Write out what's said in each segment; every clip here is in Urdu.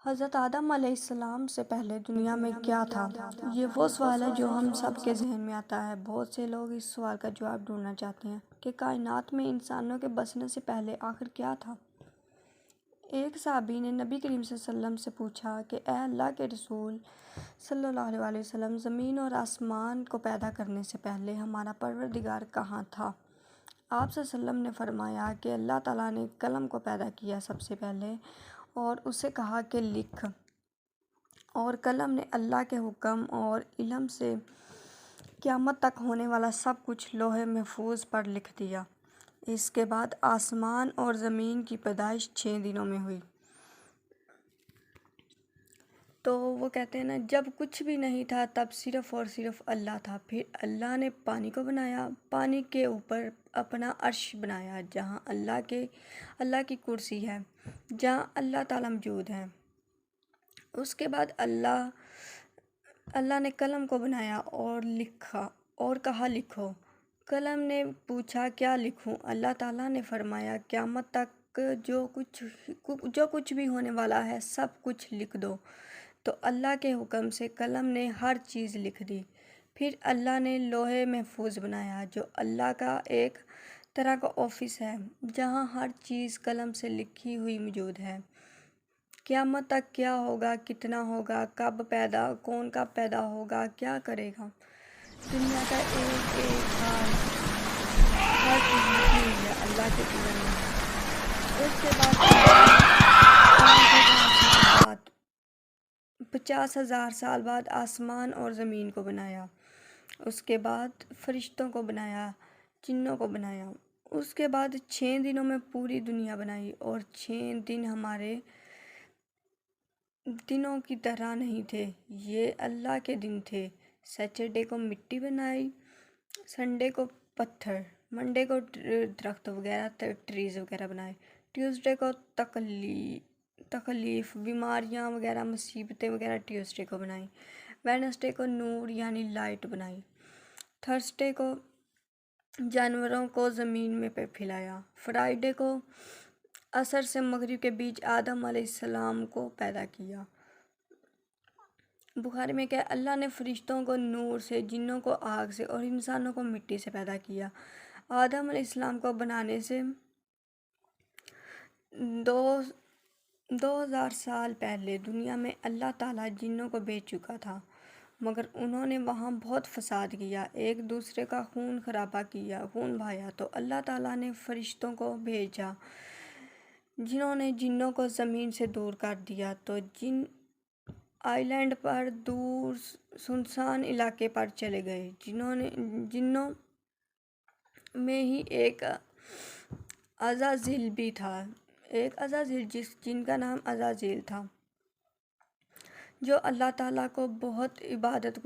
حضرت آدم علیہ السلام سے پہلے دنیا میں کیا تھا؟ یہ وہ سوال ہے جو ہم سب کے ذہن میں آتا ہے۔ بہت سے لوگ اس سوال کا جواب ڈھونڈنا چاہتے ہیں کہ کائنات میں انسانوں کے بسنے سے پہلے آخر کیا تھا۔ ایک صحابی نے نبی کریم صلی اللہ علیہ وسلم سے پوچھا کہ اے اللہ کے رسول صلی اللہ علیہ وسلم، زمین اور آسمان کو پیدا کرنے سے پہلے ہمارا پروردگار کہاں تھا؟ آپ صلی اللہ علیہ وسلم نے فرمایا کہ اللہ تعالیٰ نے قلم کو پیدا کیا سب سے پہلے اور اسے کہا کہ لکھ، اور قلم نے اللہ کے حکم اور علم سے قیامت تک ہونے والا سب کچھ لوح محفوظ پر لکھ دیا۔ اس کے بعد آسمان اور زمین کی پیدائش 6 دنوں میں ہوئی۔ تو وہ کہتے ہیں نا، جب کچھ بھی نہیں تھا تب صرف اور صرف اللہ تھا۔ پھر اللہ نے پانی کو بنایا، پانی کے اوپر اپنا عرش بنایا جہاں اللہ کی کرسی ہے، جہاں اللہ تعالیٰ موجود ہیں۔ اس کے بعد اللہ نے قلم کو بنایا اور لکھا اور کہا لکھو۔ قلم نے پوچھا کیا لکھوں؟ اللہ تعالیٰ نے فرمایا قیامت تک جو کچھ بھی ہونے والا ہے سب کچھ لکھ دو۔ تو اللہ کے حکم سے قلم نے ہر چیز لکھ دی۔ پھر اللہ نے لوح محفوظ بنایا جو اللہ کا ایک طرح کا آفس ہے، جہاں ہر چیز قلم سے لکھی ہوئی موجود ہے۔ قیامت تک کیا ہوگا، کتنا ہوگا، کون کب پیدا ہوگا، کیا کرے گا، دنیا کا ایک ایک حال، ہر چیز لکھی ہوئی ہے، اللہ کے علم میں ہے۔ اس کے بعد 50,000 سال بعد آسمان اور زمین کو بنایا۔ اس کے بعد فرشتوں کو بنایا، جنوں کو بنایا۔ اس کے بعد 6 دنوں میں پوری دنیا بنائی، اور 6 دن ہمارے دنوں کی طرح نہیں تھے، یہ اللہ کے دن تھے۔ سیٹرڈے کو مٹی بنائی، سنڈے کو پتھر، منڈے کو درخت وغیرہ ٹریز وغیرہ بنائے، ٹیوزڈے کو تکلیف، بیماریاں وغیرہ، مصیبتیں وغیرہ ٹیوزڈے کو بنائی، ویڈنسڈے کو نور یعنی لائٹ بنائی، تھرسڈے کو جانوروں کو زمین میں پھیلایا، فرائیڈے کو عصر سے مغرب کے بیچ آدم علیہ السلام کو پیدا کیا۔ بخاری میں کہ اللہ نے فرشتوں کو نور سے، جنوں کو آگ سے اور انسانوں کو مٹی سے پیدا کیا۔ آدم علیہ السلام کو بنانے سے 2000 سال پہلے دنیا میں اللہ تعالیٰ جنوں کو بھیج چکا تھا، مگر انہوں نے وہاں بہت فساد کیا، ایک دوسرے کا خون خرابہ کیا، خون بہایا۔ تو اللہ تعالیٰ نے فرشتوں کو بھیجا جنہوں نے جنوں کو زمین سے دور کر دیا۔ تو جن آئی لینڈ پر دور سنسان علاقے پر چلے گئے۔ جنوں میں ہی ایک عزازیل بھی تھا، جن کا نام عزازیل تھا، جو اللہ تعالیٰ کا بہت عبادت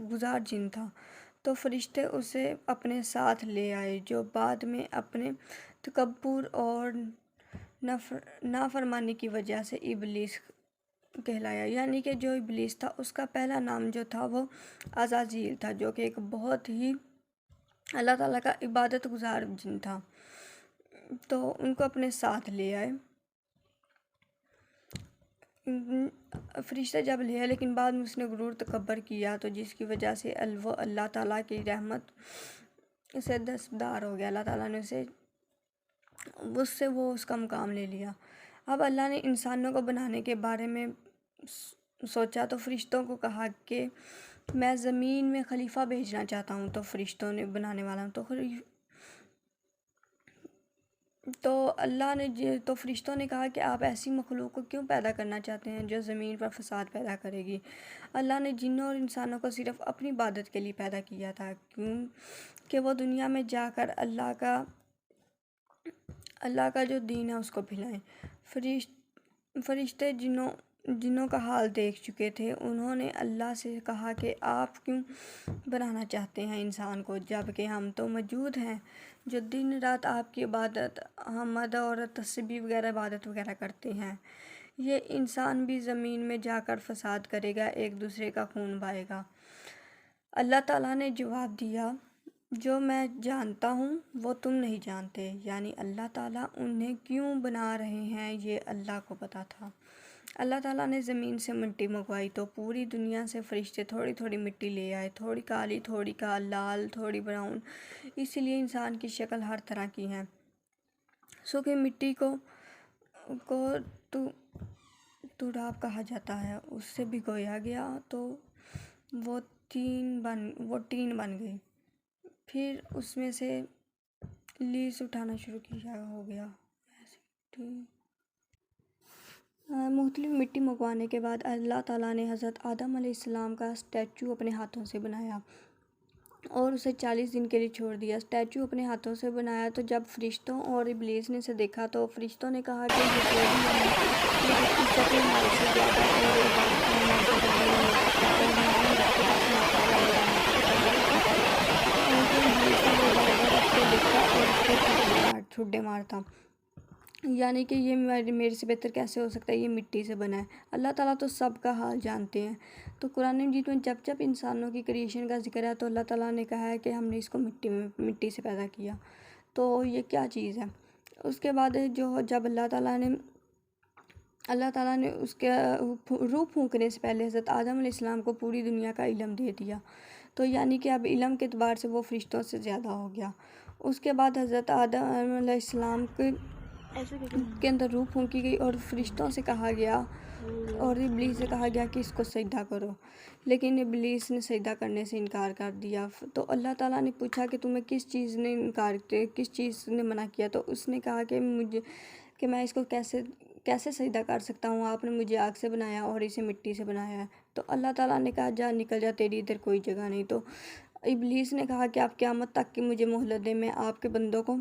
گزار جن تھا۔ تو فرشتے اسے اپنے ساتھ لے آئے، جو بعد میں اپنے تکبر اور نافرمانی کی وجہ سے ابلیس کہلایا، یعنی کہ جو ابلیس تھا اس کا پہلا نام جو تھا وہ عزازیل تھا، جو کہ ایک بہت ہی اللہ تعالیٰ کا عبادت گزار جن تھا۔ تو ان کو اپنے ساتھ لے آئے فرشتے جب لے آئے، لیکن بعد میں اس نے غرور تکبر کیا، تو جس کی وجہ سے وہ اللہ تعالیٰ کی رحمت سے دستبردار ہو گیا۔ اللہ تعالیٰ نے اس کا مقام لے لیا۔ اب اللہ نے انسانوں کو بنانے کے بارے میں سوچا تو فرشتوں کو کہا کہ میں زمین میں خلیفہ بھیجنا چاہتا ہوں۔ تو فرشتوں نے بنانے والا تو فرشتوں نے کہا کہ آپ ایسی مخلوق کو کیوں پیدا کرنا چاہتے ہیں جو زمین پر فساد پیدا کرے گی؟ اللہ نے جنوں اور انسانوں کو صرف اپنی عبادت کے لیے پیدا کیا تھا، کہ وہ دنیا میں جا کر اللہ کا جو دین ہے اس کو پھیلائیں۔ فرشتے جنوں کا حال دیکھ چکے تھے، انہوں نے اللہ سے کہا کہ آپ کیوں بنانا چاہتے ہیں انسان کو، جبکہ ہم تو موجود ہیں جو دن رات آپ کی عبادت، حمد اور تسبیح وغیرہ عبادت وغیرہ کرتے ہیں۔ یہ انسان بھی زمین میں جا کر فساد کرے گا، ایک دوسرے کا خون بہائے گا۔ اللہ تعالیٰ نے جواب دیا جو میں جانتا ہوں وہ تم نہیں جانتے، یعنی اللہ تعالیٰ انہیں کیوں بنا رہے ہیں یہ اللہ کو پتہ تھا۔ اللہ تعالیٰ نے زمین سے مٹی منگوائی تو پوری دنیا سے فرشتے تھوڑی تھوڑی مٹی لے آئے، تھوڑی کالی، تھوڑی کا لال، تھوڑی براؤن، اسی لیے انسان کی شکل ہر طرح کی ہے۔ سوکھی مٹی کو تراب کہا جاتا ہے، اس سے بھگویا گیا تو وہ ٹین بن گئی، پھر اس میں سے لیس اٹھانا شروع کیا ہو گیا۔ مختلف مٹی منگوانے کے بعد اللہ تعالیٰ نے حضرت آدم علیہ السلام کا اسٹیچو اپنے ہاتھوں سے بنایا اور اسے 40 دن کے لیے چھوڑ دیا۔ اسٹیچو اپنے ہاتھوں سے بنایا تو جب فرشتوں اور ابلیس نے اسے دیکھا تو فرشتوں نے کہا کہ یہ جو بھی ہے یہ اس کی شکل ہمارے سے زیادہ اور عبادت کا ہمارے سے زیادہ نہیں ہو سکتا، اور ہمارے رب کے پاس ناکارہ ابلیس نے وہ بار بار اس کو دیکھا اور اس کو ٹھڈے مارتا، یعنی کہ یہ میرے سے بہتر کیسے ہو سکتا ہے، یہ مٹی سے بنا ہے۔ اللہ تعالیٰ تو سب کا حال جانتے ہیں۔ تو قرآن مجید میں جب جب انسانوں کی کریشن کا ذکر ہے تو اللہ تعالیٰ نے کہا ہے کہ ہم نے اس کو مٹی سے پیدا کیا، تو یہ کیا چیز ہے۔ اس کے بعد جب اللہ تعالیٰ نے اس کے روح پھونکنے سے پہلے حضرت آدم علیہ السلام کو پوری دنیا کا علم دے دیا، تو یعنی کہ اب علم کے اعتبار سے وہ فرشتوں سے زیادہ ہو گیا۔ اس کے بعد حضرت آدم علیہ السلام کے اندر روح پھونکی گئی اور فرشتوں سے کہا گیا اور ابلیس سے کہا گیا کہ اس کو سجدہ کرو، لیکن ابلیس نے سجدہ کرنے سے انکار کر دیا۔ تو اللہ تعالیٰ نے پوچھا کہ تمہیں کس چیز نے منع کیا، تو اس نے کہا کہ میں اس کو کیسے سجدہ کر سکتا ہوں، آپ نے مجھے آگ سے بنایا اور اسے مٹی سے بنایا ہے۔ تو اللہ تعالیٰ نے کہا جا نکل جا، تیری ادھر کوئی جگہ نہیں۔ تو ابلیس نے کہا کہ آپ قیامت تک کی مجھے مہلت دیں، میں آپ کے بندوں کو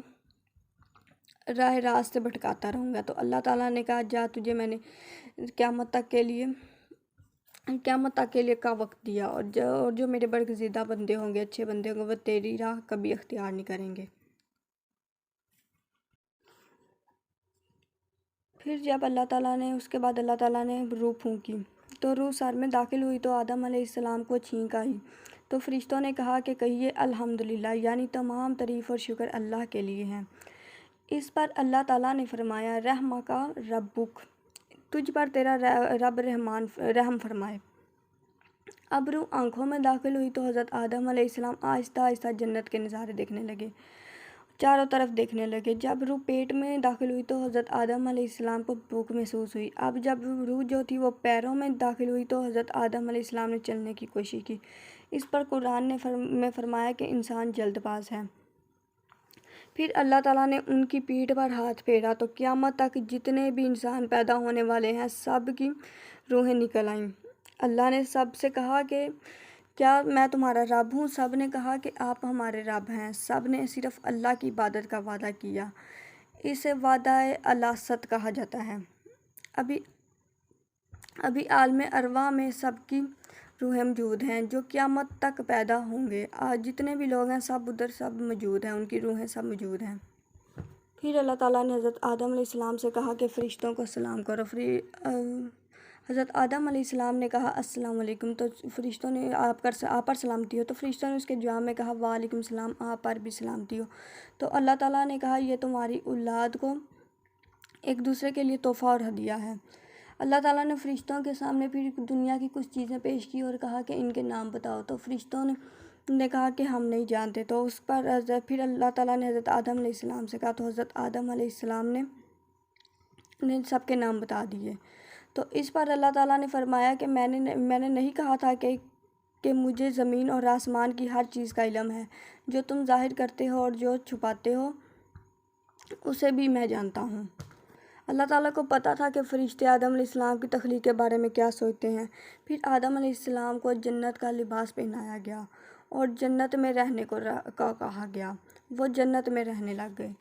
راہ راست سے بھٹکاتا رہوں گا۔ تو اللہ تعالیٰ نے کہا جا، تجھے میں نے قیامت تک کے لیے کا وقت دیا، اور جو میرے برگزیدہ بندے ہوں گے، اچھے بندے ہوں گے، وہ تیری راہ کبھی اختیار نہیں کریں گے۔ پھر جب اس کے بعد اللہ تعالیٰ نے روح پھونکی تو روح سر میں داخل ہوئی تو آدم علیہ السلام کو چھینک آئی، تو فرشتوں نے کہا کہ کہیے الحمدللہ، یعنی تمام تعریف اور شکر اللہ کے لیے ہیں۔ اس پر اللہ تعالیٰ نے فرمایا رحمک ربک، تجھ پر تیرا رب رحم فرمائے۔ اب روح آنکھوں میں داخل ہوئی تو حضرت آدم علیہ السلام آہستہ آہستہ جنت کے نظارے دیکھنے لگے، چاروں طرف دیکھنے لگے۔ جب روح پیٹ میں داخل ہوئی تو حضرت آدم علیہ السلام کو بھوک محسوس ہوئی۔ اب جب روح جو تھی وہ پیروں میں داخل ہوئی تو حضرت آدم علیہ السلام نے چلنے کی کوشش کی۔ اس پر قرآن میں فرمایا کہ انسان جلد باز ہے۔ پھر اللہ تعالیٰ نے ان کی پیٹھ پر ہاتھ پھیرا تو قیامت تک جتنے بھی انسان پیدا ہونے والے ہیں سب کی روحیں نکل آئیں۔ اللہ نے سب سے کہا کہ کیا میں تمہارا رب ہوں؟ سب نے کہا کہ آپ ہمارے رب ہیں۔ سب نے صرف اللہ کی عبادت کا وعدہ کیا، اسے وعدہ الاست کہا جاتا ہے۔ ابھی عالم ارواح میں سب کی روحیں موجود ہیں جو قیامت تک پیدا ہوں گے، آج جتنے بھی لوگ ہیں سب ادھر سب موجود ہیں، ان کی روحیں سب موجود ہیں۔ پھر اللہ تعالیٰ نے حضرت آدم علیہ السلام سے کہا کہ فرشتوں کو سلام کرو۔ حضرت آدم علیہ السلام نے کہا السلام علیکم، تو فرشتوں نے آپ پر سلامتی ہو، تو فرشتوں نے اس کے جواب میں کہا وعلیکم السلام، آپ پر بھی سلامتی ہو۔ تو اللہ تعالیٰ نے کہا یہ تمہاری اولاد کو ایک دوسرے کے لیے تحفہ اور ہدیہ ہے۔ اللہ تعالیٰ نے فرشتوں کے سامنے پھر دنیا کی کچھ چیزیں پیش کی اور کہا کہ ان کے نام بتاؤ، تو فرشتوں نے کہا کہ ہم نہیں جانتے۔ تو اس پر پھر اللہ تعالیٰ نے حضرت آدم علیہ السلام سے کہا، تو حضرت آدم علیہ السلام نے سب کے نام بتا دیے۔ تو اس پر اللہ تعالیٰ نے فرمایا کہ میں نے نہیں کہا تھا کہ مجھے زمین اور آسمان کی ہر چیز کا علم ہے، جو تم ظاہر کرتے ہو اور جو چھپاتے ہو اسے بھی میں جانتا ہوں۔ اللہ تعالیٰ کو پتہ تھا کہ فرشتے آدم علیہ السلام کی تخلیق کے بارے میں کیا سوچتے ہیں۔ پھر آدم علیہ السلام کو جنت کا لباس پہنایا گیا اور جنت میں رہنے کو کہا گیا، وہ جنت میں رہنے لگ گئے۔